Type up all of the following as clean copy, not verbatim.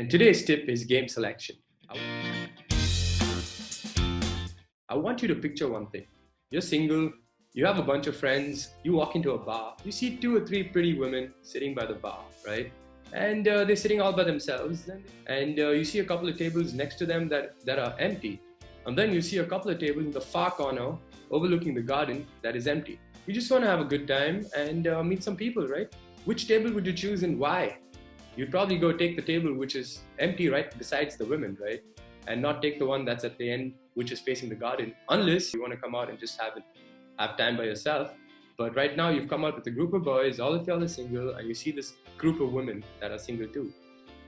And today's tip is game selection. I want you to picture one thing. You're single, you have a bunch of friends, you walk into a bar, you see 2 or 3 pretty women sitting by the bar, right? And they're sitting all by themselves, and you see a couple of tables next to them that are empty. And then you see a couple of tables in the far corner overlooking the garden that is empty. You just want to have a good time and meet some people, right? Which table would you choose and why? You'd probably go take the table which is empty right besides the women, right? And not take the one that's at the end, which is facing the garden, unless you want to come out and just have time by yourself. But right now you've come out with a group of boys, all of y'all are single, and you see this group of women that are single too.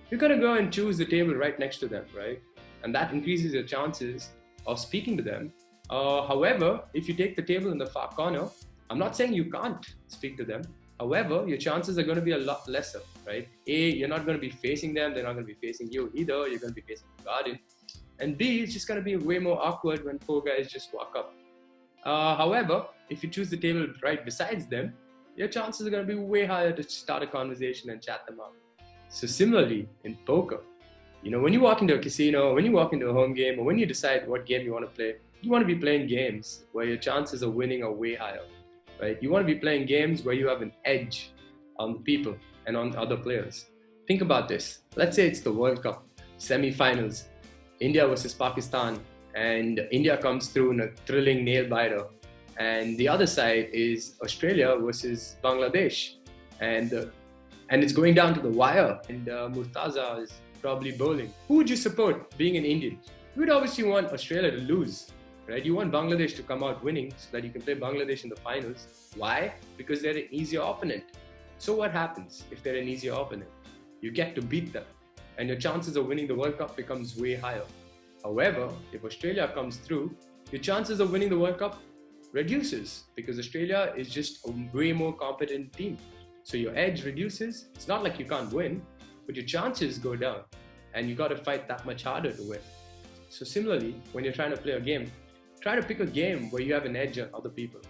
You're gonna go and choose the table right next to them, right? And that increases your chances of speaking to them. However, if you take the table in the far corner, I'm not saying you can't speak to them. However, your chances are going to be a lot lesser, right? A, you're not going to be facing them. They're not going to be facing you either. You're going to be facing the garden. And B, it's just going to be way more awkward when 4 guys just walk up. However, if you choose the table right besides them, your chances are going to be way higher to start a conversation and chat them up. So similarly, in poker, when you walk into a casino, when you walk into a home game, or when you decide what game you want to play, you want to be playing games where your chances of winning are way higher. Right? You want to be playing games where you have an edge on the people and on other players. Think about this. Let's say it's the World Cup semi-finals, India versus Pakistan, and India comes through in a thrilling nail-biter. And the other side is Australia versus Bangladesh. And it's going down to the wire. And Murtaza is probably bowling. Who would you support being an Indian? You would obviously want Australia to lose. Right? You want Bangladesh to come out winning so that you can play Bangladesh in the finals. Why? Because they're an easier opponent. So what happens if they're an easier opponent? You get to beat them, and your chances of winning the World Cup becomes way higher. However, if Australia comes through, your chances of winning the World Cup reduces because Australia is just a way more competent team. So your edge reduces. It's not like you can't win, but your chances go down, and you got to fight that much harder to win. So similarly, when you're trying to play a game, try to pick a game where you have an edge on other people.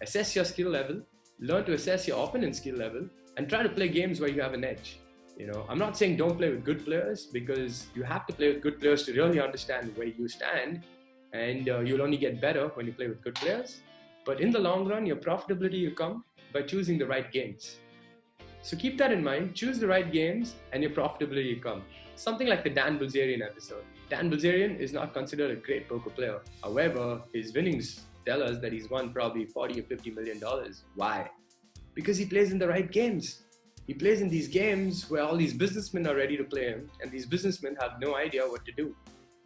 Assess your skill level, learn to assess your opponent's skill level, and try to play games where you have an edge. I'm not saying don't play with good players, because you have to play with good players to really understand where you stand, and you'll only get better when you play with good players. But in the long run, your profitability will come by choosing the right games. So keep that in mind, choose the right games and your profitability will come. Something like the Dan Bilzerian episode. Dan Bilzerian is not considered a great poker player. However, his winnings tell us that he's won probably $40 or $50 million. Why? Because he plays in the right games. He plays in these games where all these businessmen are ready to play him, and these businessmen have no idea what to do.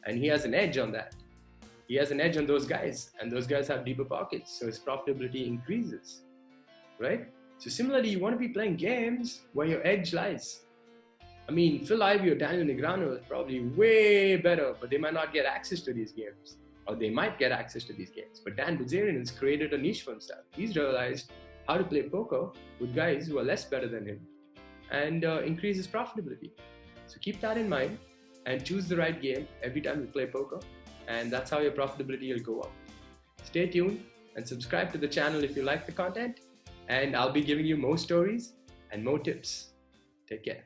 And he has an edge on that. He has an edge on those guys, and those guys have deeper pockets, so his profitability increases, right? So similarly, you want to be playing games where your edge lies. I mean, Phil Ivey or Daniel Negreanu is probably way better, but they might not get access to these games. Or they might get access to these games. But Dan Bilzerian has created a niche for himself. He's realized how to play poker with guys who are less better than him and increase his profitability. So keep that in mind and choose the right game every time you play poker. And that's how your profitability will go up. Stay tuned and subscribe to the channel if you like the content. And I'll be giving you more stories and more tips. Take care.